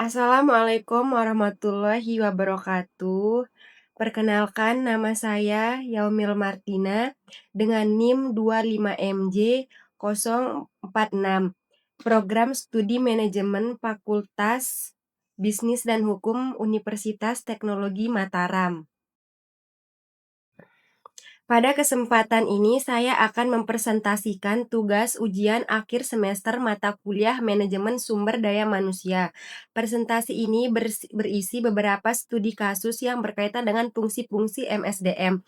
Assalamualaikum warahmatullahi wabarakatuh. Perkenalkan nama saya Yaumil Martina dengan NIM 25MJ046, Program Studi Manajemen Fakultas Bisnis dan Hukum Universitas Teknologi Mataram. Pada kesempatan ini saya akan mempresentasikan tugas ujian akhir semester mata kuliah Manajemen Sumber Daya Manusia. Presentasi ini berisi beberapa studi kasus yang berkaitan dengan fungsi-fungsi MSDM.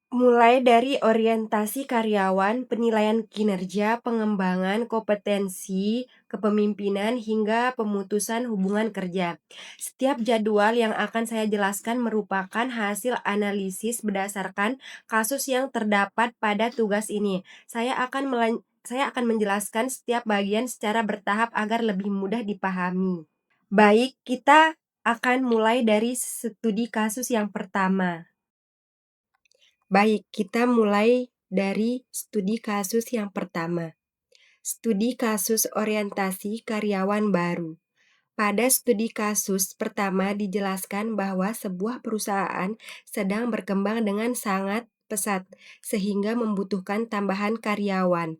Mulai dari orientasi karyawan, penilaian kinerja, pengembangan kompetensi, kepemimpinan, hingga pemutusan hubungan kerja. Setiap jadwal yang akan saya jelaskan merupakan hasil analisis berdasarkan kasus yang terdapat pada tugas ini. Saya akan menjelaskan setiap bagian secara bertahap agar lebih mudah dipahami. Baik, kita akan mulai dari studi kasus yang pertama. Baik, kita mulai dari studi kasus yang pertama. Studi kasus orientasi karyawan baru. Pada studi kasus pertama dijelaskan bahwa sebuah perusahaan sedang berkembang dengan sangat pesat sehingga membutuhkan tambahan karyawan.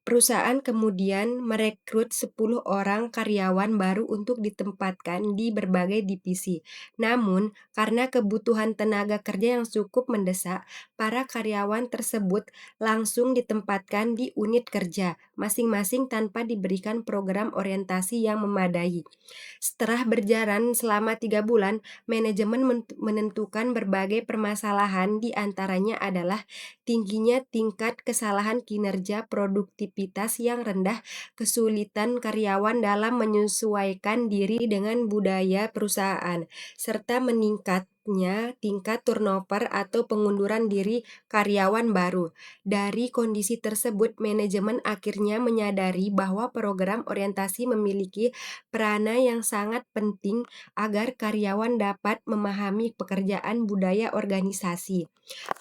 Perusahaan kemudian merekrut 10 orang karyawan baru untuk ditempatkan di berbagai divisi. Namun, karena kebutuhan tenaga kerja yang cukup mendesak, para karyawan tersebut langsung ditempatkan di unit kerja masing-masing tanpa diberikan program orientasi yang memadai. Setelah berjalan selama 3 bulan, manajemen menentukan berbagai permasalahan, di antaranya adalah tingginya tingkat kesalahan kinerja, produktivitas yang rendah, kesulitan karyawan dalam menyesuaikan diri dengan budaya perusahaan, serta meningkatnya tingkat turnover atau pengunduran diri karyawan baru. Dari kondisi tersebut, manajemen akhirnya menyadari bahwa program orientasi memiliki peranan yang sangat penting agar karyawan dapat memahami pekerjaan, budaya organisasi,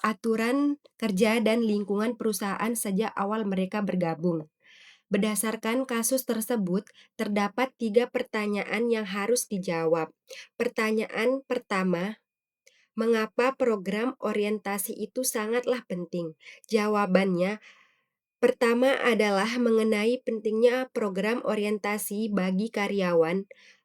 aturan kerja, dan lingkungan perusahaan sejak awal mereka bergabung. Berdasarkan kasus tersebut, terdapat 3 pertanyaan yang harus dijawab. Pertanyaan pertama, mengapa program orientasi itu sangatlah penting? Jawabannya, pertama adalah mengenai pentingnya program orientasi bagi karyawan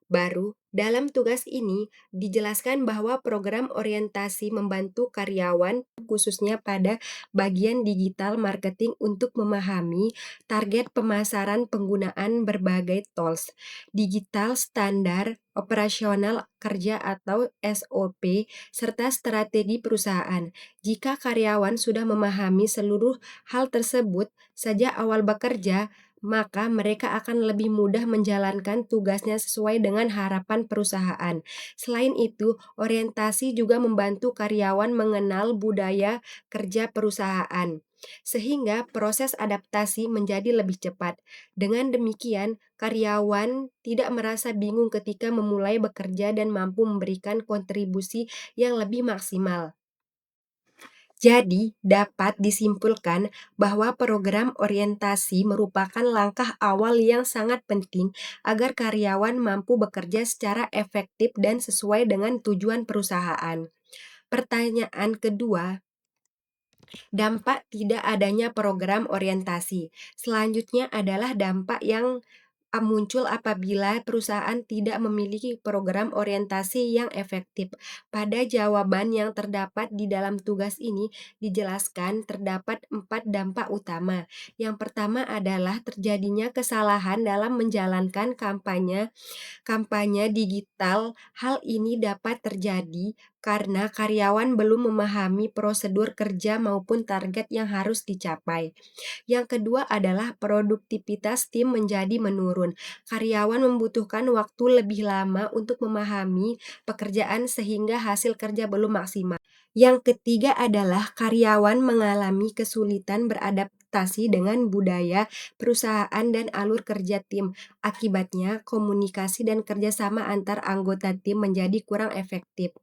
baru. Dalam tugas ini dijelaskan bahwa program orientasi membantu karyawan khususnya pada bagian digital marketing untuk memahami target pemasaran, penggunaan berbagai tools digital, standar operasional kerja atau SOP, serta strategi perusahaan. Jika karyawan sudah memahami seluruh hal tersebut sejak awal bekerja, maka mereka akan lebih mudah menjalankan tugasnya sesuai dengan harapan perusahaan. Selain itu, orientasi juga membantu karyawan mengenal budaya kerja perusahaan, sehingga proses adaptasi menjadi lebih cepat. Dengan demikian, karyawan tidak merasa bingung ketika memulai bekerja dan mampu memberikan kontribusi yang lebih maksimal. Jadi, dapat disimpulkan bahwa program orientasi merupakan langkah awal yang sangat penting agar karyawan mampu bekerja secara efektif dan sesuai dengan tujuan perusahaan. Pertanyaan kedua, dampak tidak adanya program orientasi. Selanjutnya adalah dampak yang muncul apabila perusahaan tidak memiliki program orientasi yang efektif. Pada jawaban yang terdapat di dalam tugas ini dijelaskan terdapat 4 dampak utama. Yang pertama adalah terjadinya kesalahan dalam menjalankan kampanye digital. Hal ini dapat terjadi karena karyawan belum memahami prosedur kerja maupun target yang harus dicapai. Yang kedua adalah produktivitas tim menjadi menurun. Karyawan membutuhkan waktu lebih lama untuk memahami pekerjaan sehingga hasil kerja belum maksimal. Yang ketiga adalah karyawan mengalami kesulitan beradaptasi dengan budaya perusahaan dan alur kerja tim. Akibatnya, komunikasi dan kerjasama antar anggota tim menjadi kurang efektif.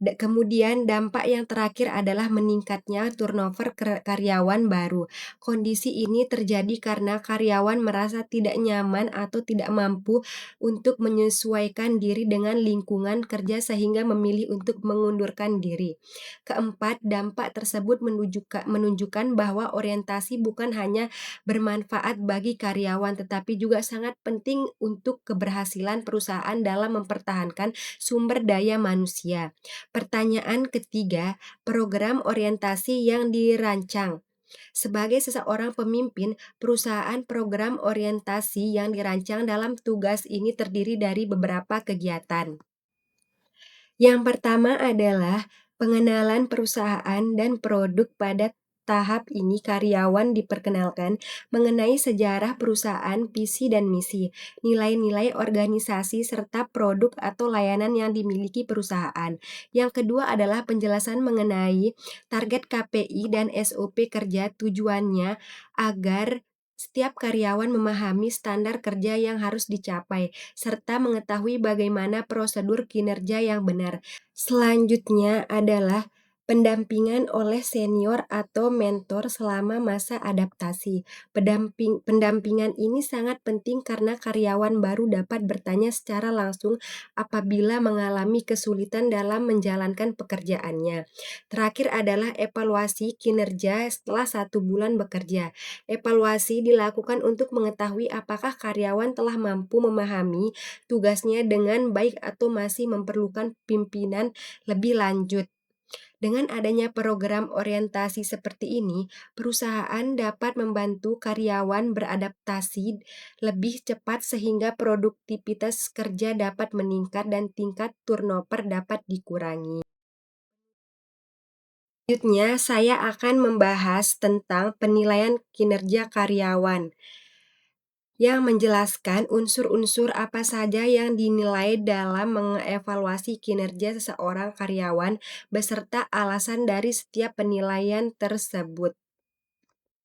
Kemudian dampak yang terakhir adalah meningkatnya turnover karyawan baru. Kondisi ini terjadi karena karyawan merasa tidak nyaman atau tidak mampu untuk menyesuaikan diri dengan lingkungan kerja sehingga memilih untuk mengundurkan diri. Keempat, dampak tersebut menunjukkan bahwa orientasi bukan hanya bermanfaat bagi karyawan tetapi juga sangat penting untuk keberhasilan perusahaan dalam mempertahankan sumber daya manusia. Pertanyaan ketiga, program orientasi yang dirancang. Sebagai seseorang pemimpin, perusahaan program orientasi yang dirancang dalam tugas ini terdiri dari beberapa kegiatan. Yang pertama adalah pengenalan perusahaan dan produk. Pada tahap ini karyawan diperkenalkan mengenai sejarah perusahaan, visi dan misi, nilai-nilai organisasi serta produk atau layanan yang dimiliki perusahaan. Yang kedua adalah penjelasan mengenai target KPI dan SOP kerja, tujuannya agar setiap karyawan memahami standar kerja yang harus dicapai serta mengetahui bagaimana prosedur kinerja yang benar. Selanjutnya adalah pendampingan oleh senior atau mentor selama masa adaptasi. Pendampingan ini sangat penting karena karyawan baru dapat bertanya secara langsung apabila mengalami kesulitan dalam menjalankan pekerjaannya. Terakhir adalah evaluasi kinerja setelah 1 bulan bekerja. Evaluasi dilakukan untuk mengetahui apakah karyawan telah mampu memahami tugasnya dengan baik atau masih memerlukan pimpinan lebih lanjut. Dengan adanya program orientasi seperti ini, perusahaan dapat membantu karyawan beradaptasi lebih cepat sehingga produktivitas kerja dapat meningkat dan tingkat turnover dapat dikurangi. Selanjutnya, saya akan membahas tentang penilaian kinerja karyawan, yang menjelaskan unsur-unsur apa saja yang dinilai dalam mengevaluasi kinerja seseorang karyawan beserta alasan dari setiap penilaian tersebut.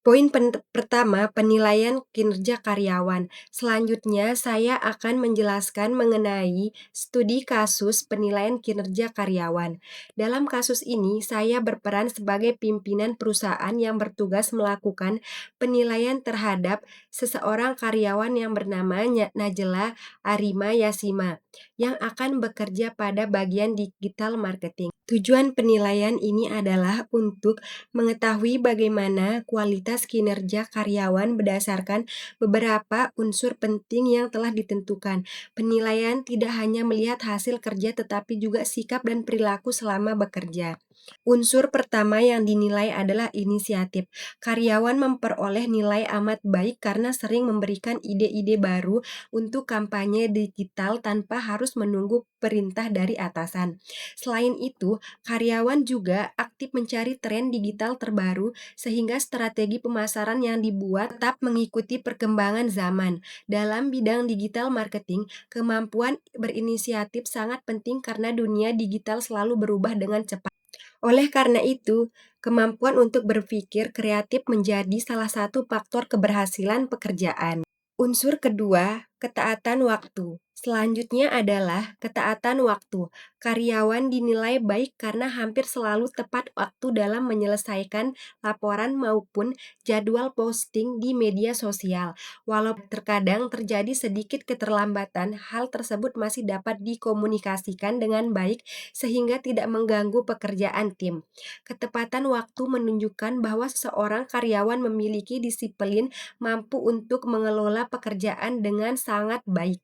Poin pertama, penilaian kinerja karyawan. Selanjutnya, saya akan menjelaskan mengenai studi kasus penilaian kinerja karyawan. Dalam kasus ini, saya berperan sebagai pimpinan perusahaan yang bertugas melakukan penilaian terhadap seseorang karyawan yang bernama Najla Arima Yasima, yang akan bekerja pada bagian digital marketing. Tujuan penilaian ini adalah untuk mengetahui bagaimana kualitas kinerja karyawan berdasarkan beberapa unsur penting yang telah ditentukan. Penilaian tidak hanya melihat hasil kerja tetapi juga sikap dan perilaku selama bekerja. Unsur pertama yang dinilai adalah inisiatif. Karyawan memperoleh nilai amat baik karena sering memberikan ide-ide baru untuk kampanye digital tanpa harus menunggu perintah dari atasan. Selain itu, karyawan juga aktif mencari tren digital terbaru sehingga strategi pemasaran yang dibuat tetap mengikuti perkembangan zaman. Dalam bidang digital marketing, kemampuan berinisiatif sangat penting karena dunia digital selalu berubah dengan cepat. Oleh karena itu, kemampuan untuk berpikir kreatif menjadi salah satu faktor keberhasilan pekerjaan. Unsur kedua, ketaatan waktu. Selanjutnya adalah ketaatan waktu. Karyawan dinilai baik karena hampir selalu tepat waktu dalam menyelesaikan laporan maupun jadwal posting di media sosial. Walau terkadang terjadi sedikit keterlambatan, hal tersebut masih dapat dikomunikasikan dengan baik sehingga tidak mengganggu pekerjaan tim. Ketepatan waktu menunjukkan bahwa seseorang karyawan memiliki disiplin, mampu untuk mengelola pekerjaan dengan sangat baik.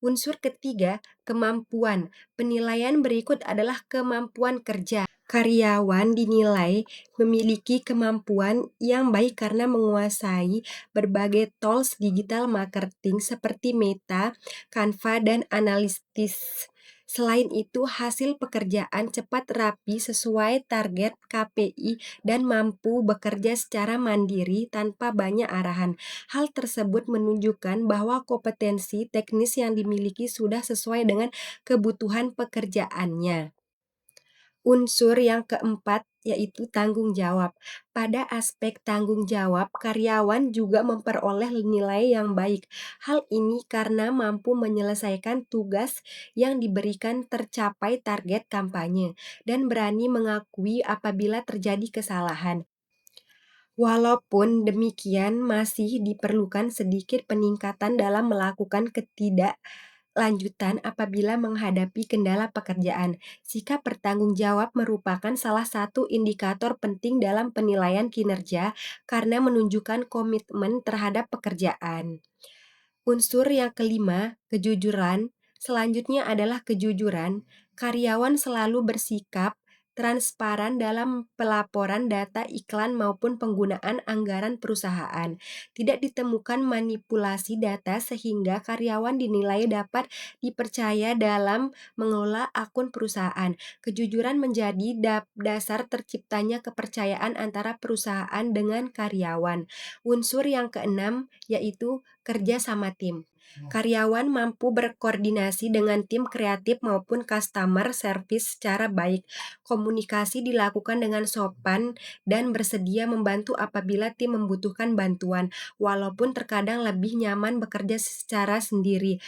Unsur ketiga, kemampuan. Penilaian berikut adalah kemampuan kerja. Karyawan dinilai memiliki kemampuan yang baik karena menguasai berbagai tools digital marketing seperti Meta, Canva, dan Analytics. Selain itu, hasil pekerjaan cepat, rapi, sesuai target KPI, dan mampu bekerja secara mandiri tanpa banyak arahan. Hal tersebut menunjukkan bahwa kompetensi teknis yang dimiliki sudah sesuai dengan kebutuhan pekerjaannya. Unsur yang keempat yaitu tanggung jawab. Pada aspek tanggung jawab, karyawan juga memperoleh nilai yang baik. Hal ini karena mampu menyelesaikan tugas yang diberikan, tercapai target kampanye, dan berani mengakui apabila terjadi kesalahan. Walaupun demikian, masih diperlukan sedikit peningkatan dalam melakukan ketidaklanjutan apabila menghadapi kendala pekerjaan. Sikap bertanggung jawab merupakan salah satu indikator penting dalam penilaian kinerja karena menunjukkan komitmen terhadap pekerjaan. Unsur yang kelima, kejujuran. Selanjutnya adalah kejujuran. Karyawan selalu bersikap transparan dalam pelaporan data iklan maupun penggunaan anggaran perusahaan. Tidak ditemukan manipulasi data sehingga karyawan dinilai dapat dipercaya dalam mengelola akun perusahaan. Kejujuran menjadi dasar terciptanya kepercayaan antara perusahaan dengan karyawan. Unsur yang keenam yaitu kerja sama tim. Karyawan mampu berkoordinasi dengan tim kreatif maupun customer service secara baik. Komunikasi dilakukan dengan sopan dan bersedia membantu apabila tim membutuhkan bantuan, walaupun terkadang lebih nyaman bekerja secara sendiri.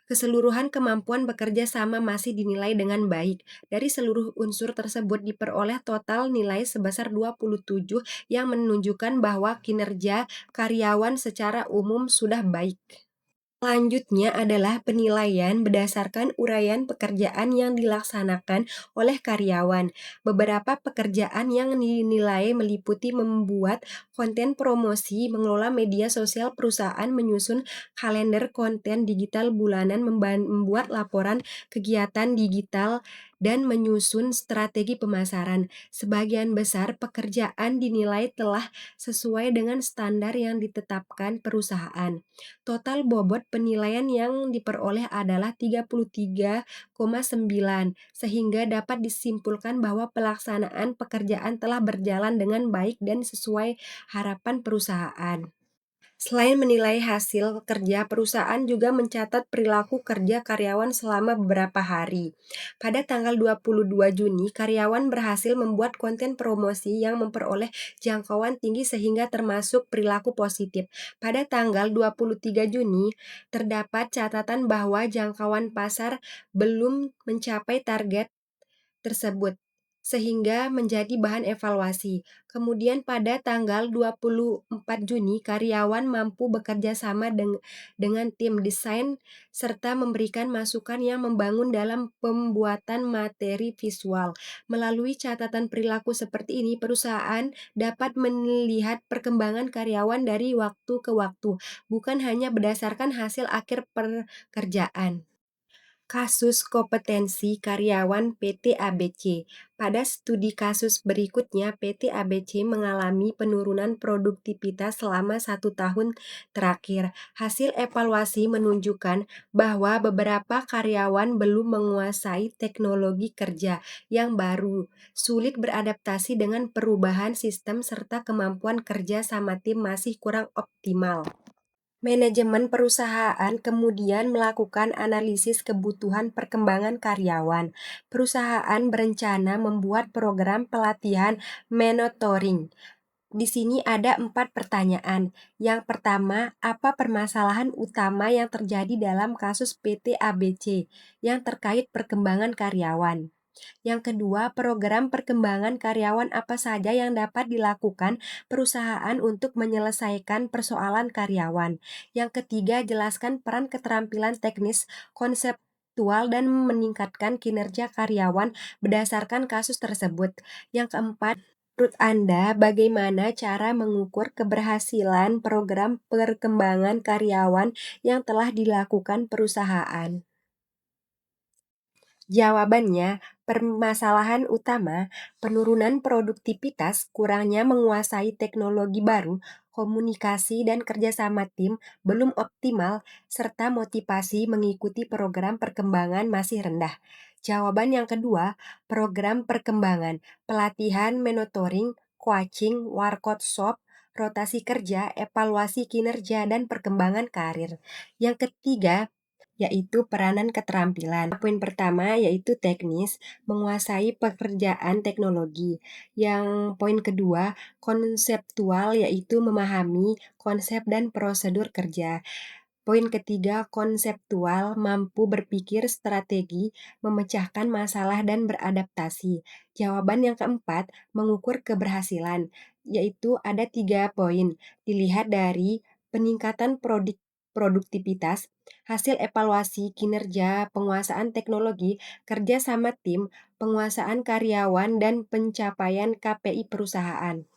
Keseluruhan kemampuan bekerja sama masih dinilai dengan baik. Dari seluruh unsur tersebut diperoleh total nilai sebesar 27 yang menunjukkan bahwa kinerja karyawan secara umum sudah baik. Selanjutnya adalah penilaian berdasarkan uraian pekerjaan yang dilaksanakan oleh karyawan. Beberapa pekerjaan yang dinilai meliputi membuat konten promosi, mengelola media sosial perusahaan, menyusun kalender konten digital bulanan, membuat laporan kegiatan digital, dan menyusun strategi pemasaran. Sebagian besar pekerjaan dinilai telah sesuai dengan standar yang ditetapkan perusahaan. Total bobot penilaian yang diperoleh adalah 33,9, sehingga dapat disimpulkan bahwa pelaksanaan pekerjaan telah berjalan dengan baik dan sesuai harapan perusahaan. Selain menilai hasil kerja, perusahaan juga mencatat perilaku kerja karyawan selama beberapa hari. Pada tanggal 22 Juni, karyawan berhasil membuat konten promosi yang memperoleh jangkauan tinggi sehingga termasuk perilaku positif. Pada tanggal 23 Juni, terdapat catatan bahwa jangkauan pasar belum mencapai target tersebut, sehingga menjadi bahan evaluasi. Kemudian pada tanggal 24 Juni, karyawan mampu bekerja sama dengan tim desain serta memberikan masukan yang membangun dalam pembuatan materi visual. Melalui catatan perilaku seperti ini, perusahaan dapat melihat perkembangan karyawan dari waktu ke waktu, bukan hanya berdasarkan hasil akhir pekerjaan. Kasus kompetensi karyawan PT ABC. Pada studi kasus berikutnya, PT ABC mengalami penurunan produktivitas selama 1 tahun terakhir. Hasil evaluasi menunjukkan bahwa beberapa karyawan belum menguasai teknologi kerja yang baru, sulit beradaptasi dengan perubahan sistem, serta kemampuan kerja sama tim masih kurang optimal. Manajemen perusahaan kemudian melakukan analisis kebutuhan perkembangan karyawan. Perusahaan berencana membuat program pelatihan mentoring. Di sini ada 4 pertanyaan. Yang pertama, apa permasalahan utama yang terjadi dalam kasus PT ABC yang terkait perkembangan karyawan? Yang kedua, program perkembangan karyawan apa saja yang dapat dilakukan perusahaan untuk menyelesaikan persoalan karyawan. Yang ketiga, jelaskan peran keterampilan teknis, konseptual, dan meningkatkan kinerja karyawan berdasarkan kasus tersebut. Yang keempat, menurut Anda, bagaimana cara mengukur keberhasilan program perkembangan karyawan yang telah dilakukan perusahaan? Jawabannya, permasalahan utama, penurunan produktivitas, kurangnya menguasai teknologi baru, komunikasi dan kerjasama tim belum optimal, serta motivasi mengikuti program perkembangan masih rendah. Jawaban yang kedua, program perkembangan, pelatihan, mentoring, coaching, workshop, rotasi kerja, evaluasi kinerja, dan perkembangan karir. Yang ketiga, yaitu peranan keterampilan. Poin pertama yaitu teknis, menguasai pekerjaan teknologi. Yang poin kedua, konseptual, yaitu memahami konsep dan prosedur kerja. Poin ketiga, konseptual, mampu berpikir strategi, memecahkan masalah dan beradaptasi. Jawaban yang keempat, mengukur keberhasilan, yaitu ada 3 poin. Dilihat dari peningkatan produktivitas, hasil evaluasi kinerja, penguasaan teknologi, kerja sama tim, penguasaan karyawan, dan pencapaian KPI perusahaan.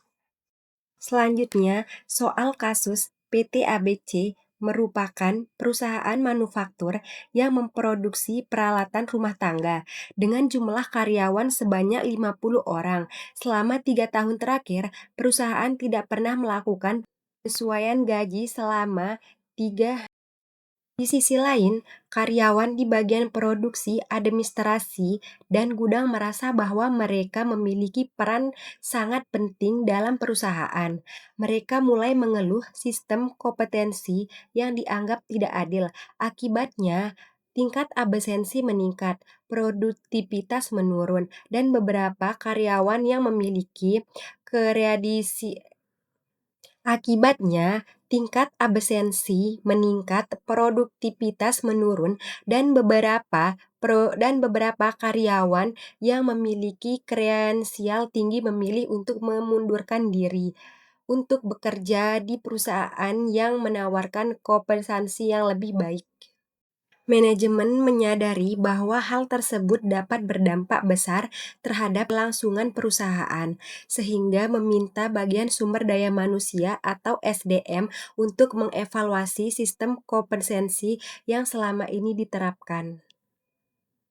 Selanjutnya, soal kasus PT ABC merupakan perusahaan manufaktur yang memproduksi peralatan rumah tangga dengan jumlah karyawan sebanyak 50 orang. Selama 3 tahun terakhir, perusahaan tidak pernah melakukan penyesuaian gaji selama 3. Di sisi lain, karyawan di bagian produksi, administrasi, dan gudang merasa bahwa mereka memiliki peran sangat penting dalam perusahaan. Mereka mulai mengeluh sistem kompetensi yang dianggap tidak adil. Akibatnya, tingkat absensi meningkat, produktivitas menurun, dan beberapa karyawan yang memiliki kreadisi Akibatnya, tingkat absensi meningkat, produktivitas menurun, dan beberapa karyawan yang memiliki kredensial tinggi memilih untuk memundurkan diri untuk bekerja di perusahaan yang menawarkan kompensasi yang lebih baik. Manajemen menyadari bahwa hal tersebut dapat berdampak besar terhadap kelangsungan perusahaan, sehingga meminta bagian sumber daya manusia atau SDM untuk mengevaluasi sistem kompensasi yang selama ini diterapkan.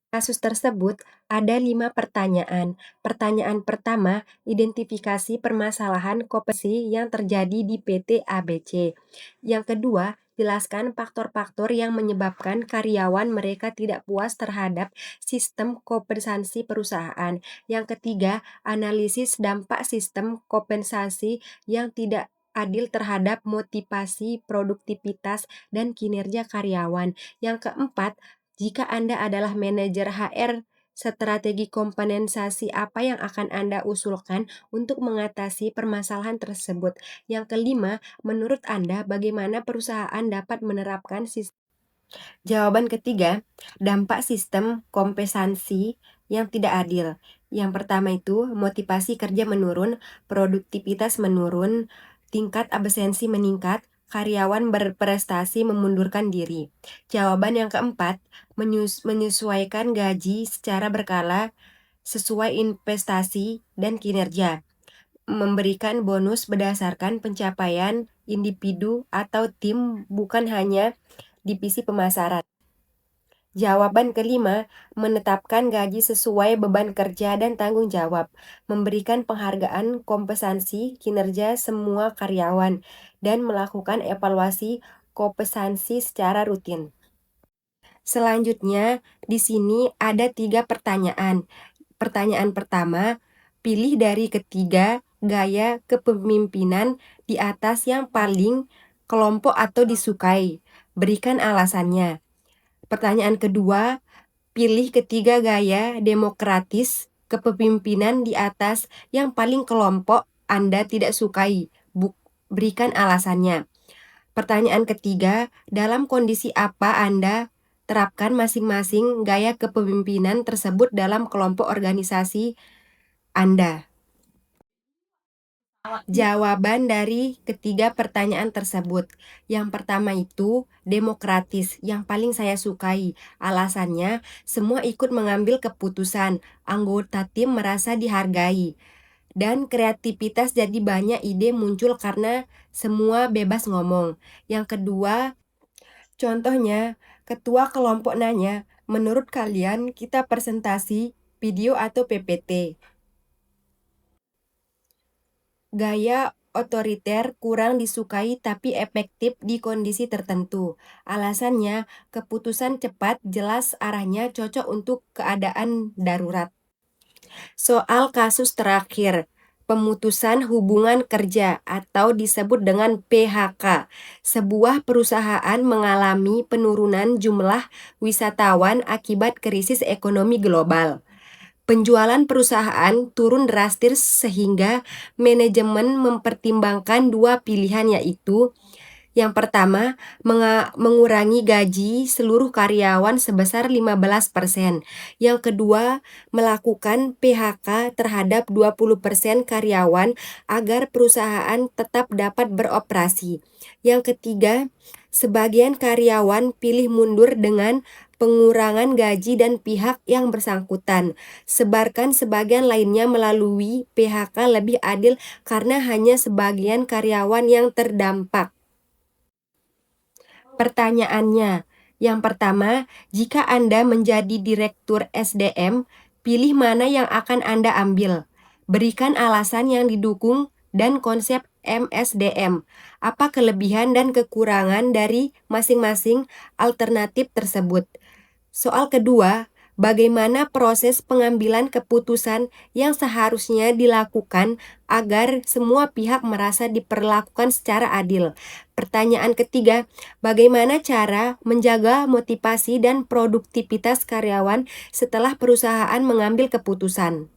Kasus tersebut ada 5 pertanyaan. Pertanyaan pertama, identifikasi permasalahan kompensasi yang terjadi di PT ABC. Yang kedua, jelaskan faktor-faktor yang menyebabkan karyawan mereka tidak puas terhadap sistem kompensasi perusahaan. Yang ketiga, analisis dampak sistem kompensasi yang tidak adil terhadap motivasi, produktivitas, dan kinerja karyawan. Yang keempat, jika Anda adalah manajer HR, strategi kompensasi apa yang akan Anda usulkan untuk mengatasi permasalahan tersebut? Yang kelima, menurut Anda bagaimana perusahaan dapat menerapkan sistem? Jawaban ketiga, dampak sistem kompensasi yang tidak adil. Yang pertama itu, motivasi kerja menurun, produktivitas menurun, tingkat absensi meningkat, karyawan berprestasi memundurkan diri. Jawaban yang keempat, menyesuaikan gaji secara berkala sesuai investasi dan kinerja. Memberikan bonus berdasarkan pencapaian individu atau tim, bukan hanya divisi pemasaran. Jawaban kelima, menetapkan gaji sesuai beban kerja dan tanggung jawab, memberikan penghargaan kompensasi kinerja semua karyawan, dan melakukan evaluasi kompensasi secara rutin. Selanjutnya, di sini ada 3 pertanyaan. Pertanyaan pertama, pilih dari ketiga gaya kepemimpinan di atas yang paling kelompok atau disukai. Berikan alasannya. Pertanyaan kedua, pilih ketiga gaya demokratis kepemimpinan di atas yang paling kelompok Anda tidak sukai. Berikan alasannya. Pertanyaan ketiga, dalam kondisi apa Anda terapkan masing-masing gaya kepemimpinan tersebut dalam kelompok organisasi Anda? Jawaban dari ketiga pertanyaan tersebut. Yang pertama itu demokratis, yang paling saya sukai. Alasannya, semua ikut mengambil keputusan, anggota tim merasa dihargai, dan kreativitas jadi banyak ide muncul karena semua bebas ngomong. Yang kedua, contohnya, ketua kelompok nanya, menurut kalian kita presentasi, video atau PPT? Gaya otoriter kurang disukai tapi efektif di kondisi tertentu. Alasannya, keputusan cepat, jelas arahnya, cocok untuk keadaan darurat. Soal kasus terakhir, Pemutusan hubungan kerja atau disebut dengan PHK. Sebuah perusahaan mengalami penurunan jumlah wisatawan akibat krisis ekonomi global. Penjualan perusahaan turun drastis sehingga manajemen mempertimbangkan dua pilihan, yaitu yang pertama, mengurangi gaji seluruh karyawan sebesar 15%. Yang kedua, melakukan PHK terhadap 20% karyawan agar perusahaan tetap dapat beroperasi. Yang ketiga, sebagian karyawan pilih mundur dengan pengurangan gaji dan pihak yang bersangkutan. Sebarkan sebagian lainnya melalui PHK lebih adil karena hanya sebagian karyawan yang terdampak. Pertanyaannya, yang pertama, jika Anda menjadi direktur SDM, pilih mana yang akan Anda ambil. Berikan alasan yang didukung dan konsep MSDM. Apa kelebihan dan kekurangan dari masing-masing alternatif tersebut? Soal kedua, bagaimana proses pengambilan keputusan yang seharusnya dilakukan agar semua pihak merasa diperlakukan secara adil? Pertanyaan ketiga, bagaimana cara menjaga motivasi dan produktivitas karyawan setelah perusahaan mengambil keputusan?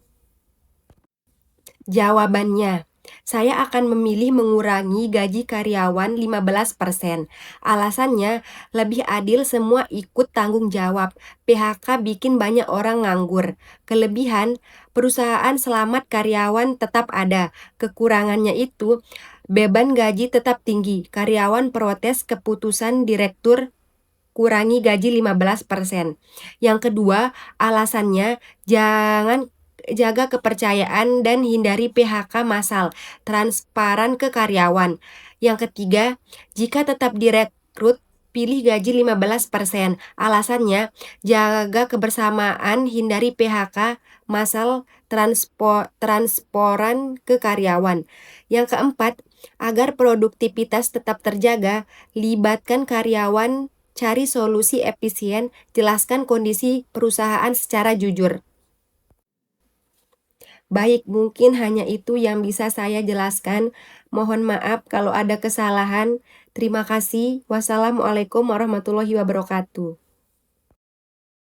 Jawabannya, saya akan memilih mengurangi gaji karyawan 15%. Alasannya, lebih adil semua ikut tanggung jawab. PHK bikin banyak orang nganggur. Kelebihan, perusahaan selamat karyawan tetap ada. Kekurangannya itu, beban gaji tetap tinggi. Karyawan protes keputusan direktur kurangi gaji 15%. Yang kedua, alasannya jaga kepercayaan dan hindari PHK massal, transparan ke karyawan. Yang ketiga, jika tetap direkrut, pilih gaji 15%. Alasannya, jaga kebersamaan, hindari PHK massal, transparan ke karyawan. Yang keempat, agar produktivitas tetap terjaga, libatkan karyawan, cari solusi efisien, jelaskan kondisi perusahaan secara jujur. Baik, mungkin hanya itu yang bisa saya jelaskan. Mohon maaf kalau ada kesalahan. Terima kasih. Wassalamualaikum warahmatullahi wabarakatuh.